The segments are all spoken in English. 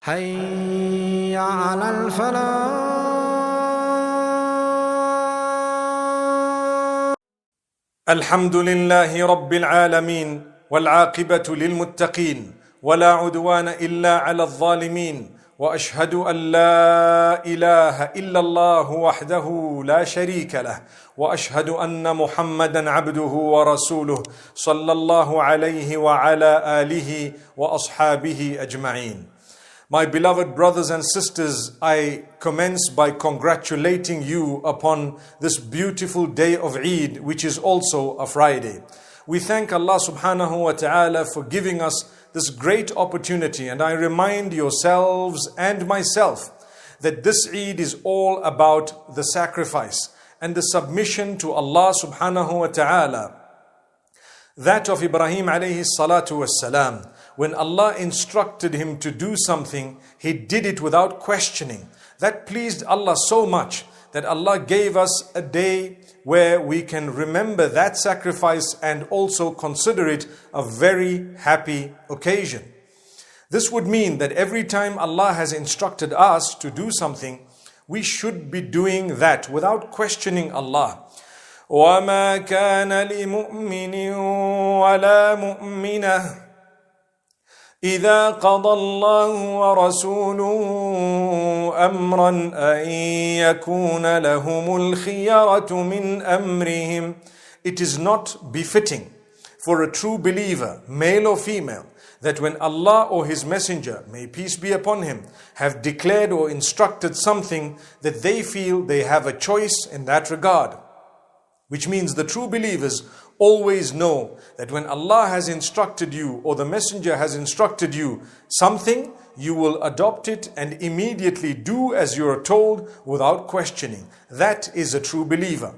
حي على الفلاح. الحمد لله رب العالمين والعاقبة للمتقين ولا عدوان إلا على الظالمين، وأشهد أن لا إله إلا الله وحده لا شريك له، وأشهد أن محمدا عبده ورسوله صلى الله عليه وعلى آله وأصحابه أجمعين. My beloved brothers and sisters, I commence by congratulating you upon this beautiful day of Eid, which is also a Friday. We thank Allah subhanahu wa ta'ala for giving us this great opportunity, and I remind yourselves and myself that this Eid is all about the sacrifice and the submission to Allah subhanahu wa ta'ala. That of Ibrahim alayhi salatu wassalam. When Allah instructed him to do something, he did it without questioning. That pleased Allah so much that Allah gave us a day where we can remember that sacrifice and also consider it a very happy occasion. This would mean that every time Allah has instructed us to do something, we should be doing that without questioning Allah. وَمَا كَانَ لِمُؤْمِنٍ وَلَا مُؤْمِنَةٍ إذا قضى الله ورسوله أمرا أن يكون لهم الخيرة من أمرهم. It is not befitting for a true believer, male or female, that when Allah or His Messenger, may peace be upon him, have declared or instructed something, that they feel they have a choice in that regard. Which means the true believers always know that when Allah has instructed you or the Messenger has instructed you something, you will adopt it and immediately do as you are told without questioning. That is a true believer.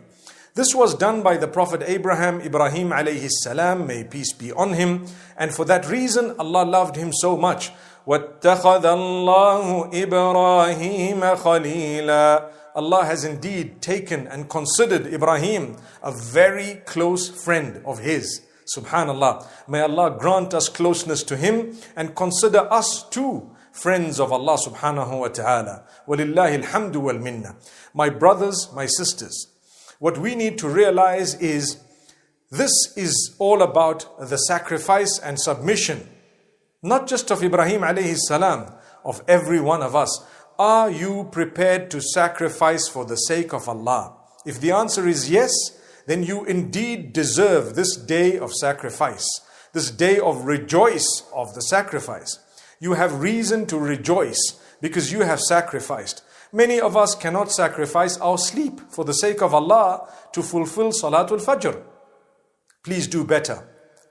This was done by the Prophet Ibrahim alayhi salam, may peace be on him, and for that reason Allah loved him so much. وَاتَّخَذَ اللَّهُ إِبْرَاهِيمَ خَلِيلًا. Allah has indeed taken and considered Ibrahim a very close friend of his. Subhanallah. May Allah grant us closeness to him and consider us too friends of Allah subhanahu wa ta'ala. Walillahi alhamdu wal minna. My brothers, my sisters, what we need to realize is this is all about the sacrifice and submission, not just of Ibrahim alayhi salam, of every one of us. Are you prepared to sacrifice for the sake of Allah? If the answer is yes, then you indeed deserve this day of sacrifice, this day of rejoice of the sacrifice. You have reason to rejoice because you have sacrificed. Many of us cannot sacrifice our sleep for the sake of Allah to fulfill Salatul Fajr. Please do better.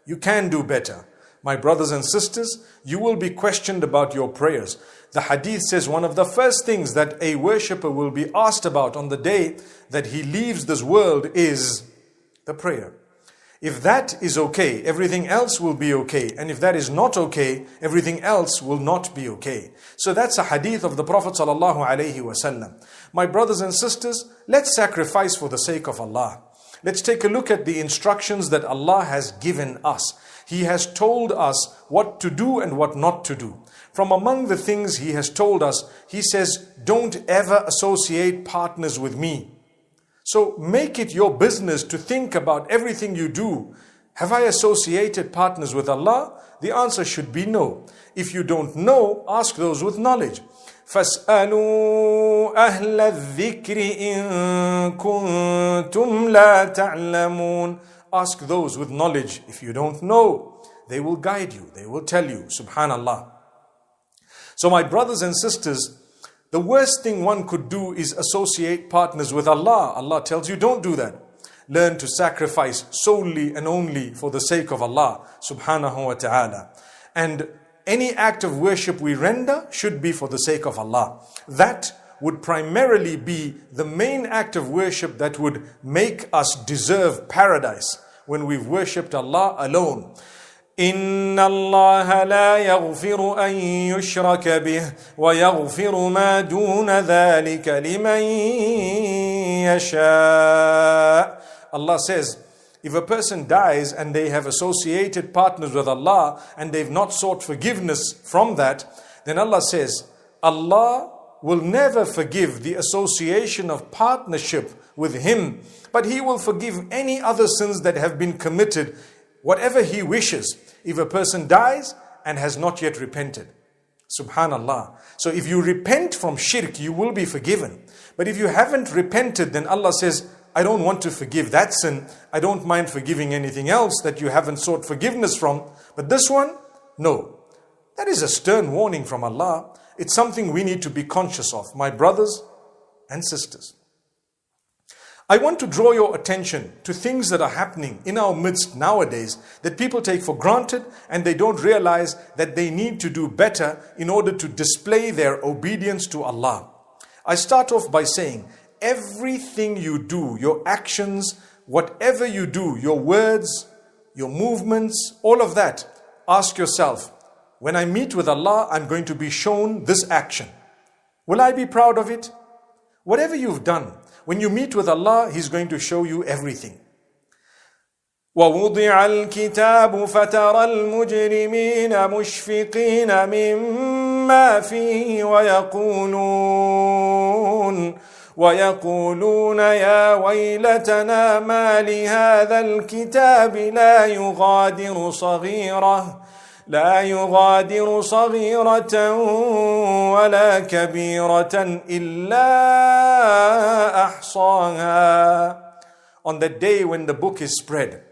You can do better. My brothers and sisters, you will be questioned about your prayers. The hadith says one of the first things that a worshipper will be asked about on the day that he leaves this world is the prayer. If that is okay, everything else will be okay. And if that is not okay, everything else will not be okay. So that's a hadith of the Prophet ﷺ. My brothers and sisters, let's sacrifice for the sake of Allah. Let's take a look at the instructions that Allah has given us. He has told us what to do and what not to do. From among the things He has told us, He says, don't ever associate partners with me. So make it your business to think about everything you do. Have I associated partners with Allah? The answer should be no. If you don't know, ask those with knowledge. فَاسْأَلُوا أَهْلَ الذِّكْرِ إِن كُنتُمْ لَا تَعْلَمُونَ. Ask those with knowledge. If you don't know, they will guide you. They will tell you. Subhanallah. So my brothers and sisters, the worst thing one could do is associate partners with Allah. Allah tells you don't do that. Learn to sacrifice solely and only for the sake of Allah subhanahu wa ta'ala. And any act of worship we render should be for the sake of Allah. That would primarily be the main act of worship that would make us deserve paradise when we've worshipped Allah alone. إن الله لا يغفر أن يشرك به ويغفر ما دون ذلك لمن يشاء. Allah says, if a person dies and they have associated partners with Allah and they've not sought forgiveness from that, then Allah says, Allah will never forgive the association of partnership with Him, but He will forgive any other sins that have been committed, whatever He wishes, if a person dies and has not yet repented. Subhanallah. So if you repent from shirk, you will be forgiven. But if you haven't repented, then Allah says, I don't want to forgive that sin. I don't mind forgiving anything else that you haven't sought forgiveness from. But this one, no. That is a stern warning from Allah. It's something we need to be conscious of, my brothers and sisters. I want to draw your attention to things that are happening in our midst nowadays that people take for granted, and they don't realize that they need to do better in order to display their obedience to Allah. I start off by saying, everything you do, your actions, whatever you do, your words, your movements, all of that, ask yourself, when I meet with Allah, I'm going to be shown this action. Will I be proud of it? Whatever you've done, when you meet with Allah, He's going to show you everything. وَوُضِعَ الْكِتَابُ فَتَرَى الْمُجْرِمِينَ مُشْفِقِينَ مِمَّا فِيهِ وَيَقُولُونَ يَا وَيْلَتَنَا مَا لِهَذَا الْكِتَابِ لا يغادر صغيرة ولا كبيرة إلا أحصاها. On that day when the book is spread,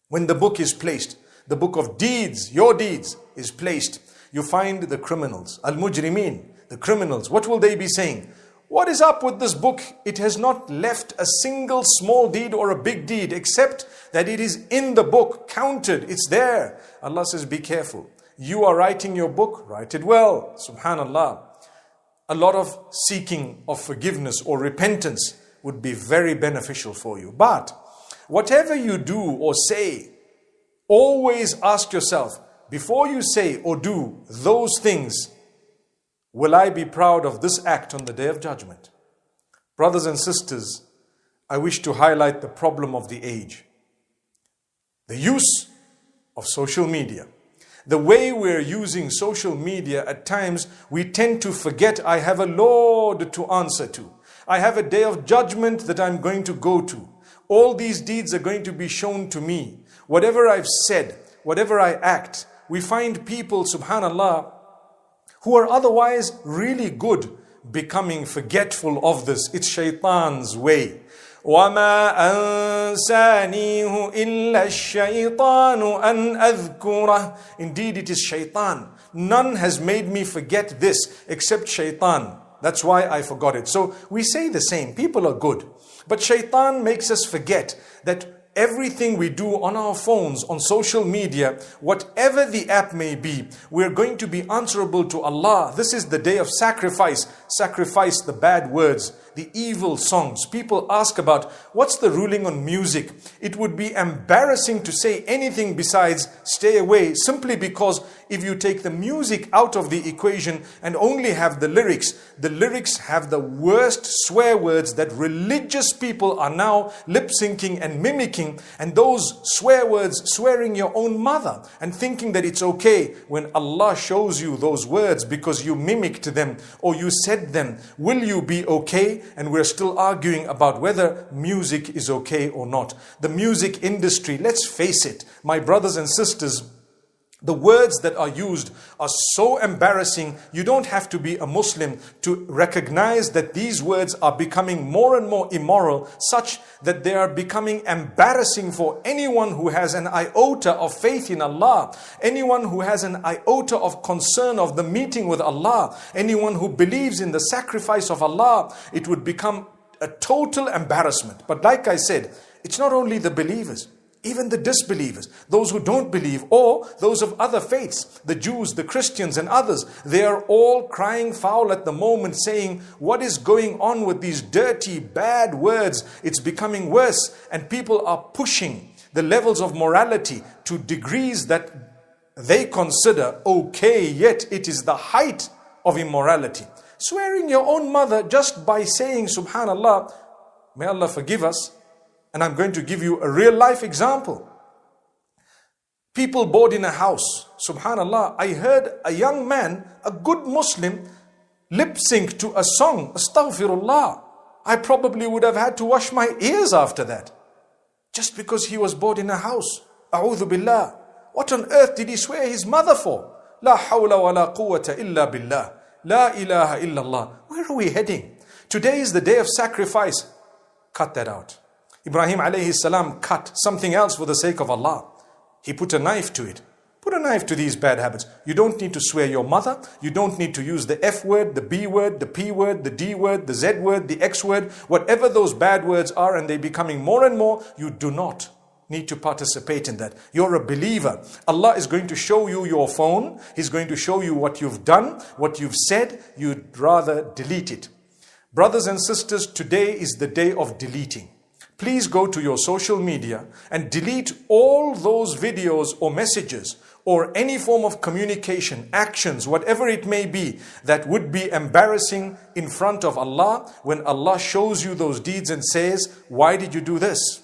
when the book is placed, the book of deeds, your deeds, is placed, you find the criminals, al-mujrimeen, the criminals. What will they be saying? What is up with this book? It has not left a single small deed or a big deed, except that it is in the book, counted, it's there. Allah says, be careful. You are writing your book, write it well. Subhanallah. A lot of seeking of forgiveness or repentance would be very beneficial for you. But whatever you do or say, always ask yourself, before you say or do those things, will I be proud of this act on the Day of Judgment? Brothers and sisters, I wish to highlight the problem of the age. The use of social media. The way we're using social media, at times we tend to forget I have a Lord to answer to. I have a Day of Judgment that I'm going to go to. All these deeds are going to be shown to me. Whatever I've said, whatever I act, we find people, subhanallah, who are otherwise really good, becoming forgetful of this. It's shaitan's way. وَمَا أَنسَانِيهُ إِلَّا الشَّيْطَانُ أَنْ أَذْكُرَهُ. Indeed, it is shaitan. None has made me forget this except shaitan. That's why I forgot it. So we say the same. People are good. But shaitan makes us forget that everything we do on our phones, on social media, whatever the app may be, we're going to be answerable to Allah. This is the day of sacrifice. Sacrifice the bad words, the evil songs. People ask about, what's the ruling on music? It would be embarrassing to say anything besides stay away, simply because if you take the music out of the equation and only have the lyrics have the worst swear words that religious people are now lip-syncing and mimicking, and those swear words, swearing your own mother and thinking that it's okay. When Allah shows you those words because you mimicked them or you said them, will you be okay? And we're still arguing about whether music is okay or not. The music industry, let's face it, my brothers and sisters, the words that are used are so embarrassing. You don't have to be a Muslim to recognize that these words are becoming more and more immoral, such that they are becoming embarrassing for anyone who has an iota of faith in Allah, anyone who has an iota of concern of the meeting with Allah, anyone who believes in the sacrifice of Allah. It would become a total embarrassment. But like I said, it's not only the believers, even the disbelievers, those who don't believe, or those of other faiths, the Jews, the Christians and others, they are all crying foul at the moment, saying, what is going on with these dirty, bad words? It's becoming worse, and people are pushing the levels of morality to degrees that they consider okay, yet it is the height of immorality. Swearing your own mother just by saying, subhanallah, may Allah forgive us. And I'm going to give you a real life example. People bored in a house. Subhanallah, I heard a young man, a good Muslim, lip sync to a song. Astaghfirullah. I probably would have had to wash my ears after that. Just because he was bored in a house. A'udhu billah. What on earth did he swear his mother for? La hawla wa la quwwata illa billah. La ilaha illallah. Where are we heading? Today is the day of sacrifice. Cut that out. Ibrahim alayhi salam cut something else for the sake of Allah. He put a knife to it. Put a knife to these bad habits. You don't need to swear your mother. You don't need to use the F word, the B word, the P word, the D word, the Z word, the X word. Whatever those bad words are, and they're becoming more and more, you do not need to participate in that. You're a believer. Allah is going to show you your phone. He's going to show you what you've done, what you've said. You'd rather delete it. Brothers and sisters, today is the day of deleting. Please go to your social media and delete all those videos or messages or any form of communication, actions, whatever it may be, that would be embarrassing in front of Allah when Allah shows you those deeds and says, why did you do this?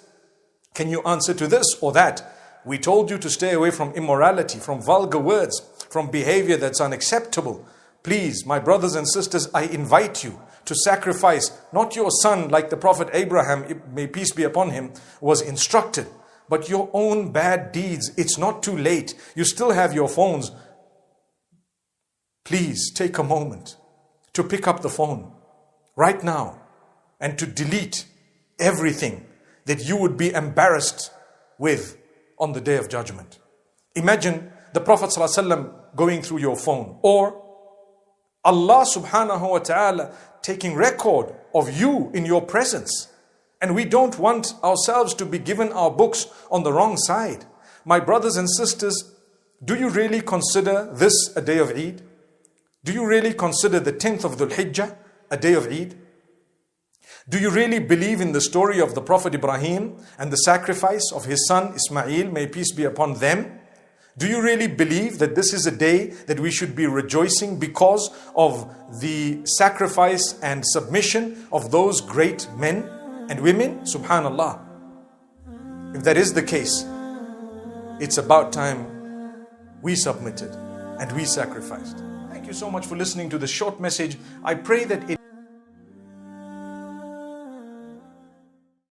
Can you answer to this or that? We told you to stay away from immorality, from vulgar words, from behavior that's unacceptable. Please, my brothers and sisters, I invite you to sacrifice not your son like the Prophet Abraham, may peace be upon him, was instructed, but your own bad deeds. It's not too late. You still have your phones. Please take a moment to pick up the phone right now and to delete everything that you would be embarrassed with on the Day of Judgment. Imagine the Prophet ﷺ going through your phone, or Allah subhanahu wa ta'ala taking record of you in your presence. And we don't want ourselves to be given our books on the wrong side. My brothers and sisters, do you really consider this a day of Eid? Do you really consider the 10th of Dhul Hijjah a day of Eid? Do you really believe in the story of the Prophet Ibrahim and the sacrifice of his son Ismail, may peace be upon them? Do you really believe that this is a day that we should be rejoicing because of the sacrifice and submission of those great men and women? Subhanallah. If that is the case, it's about time we submitted and we sacrificed. Thank you so much for listening to this short message. I pray that it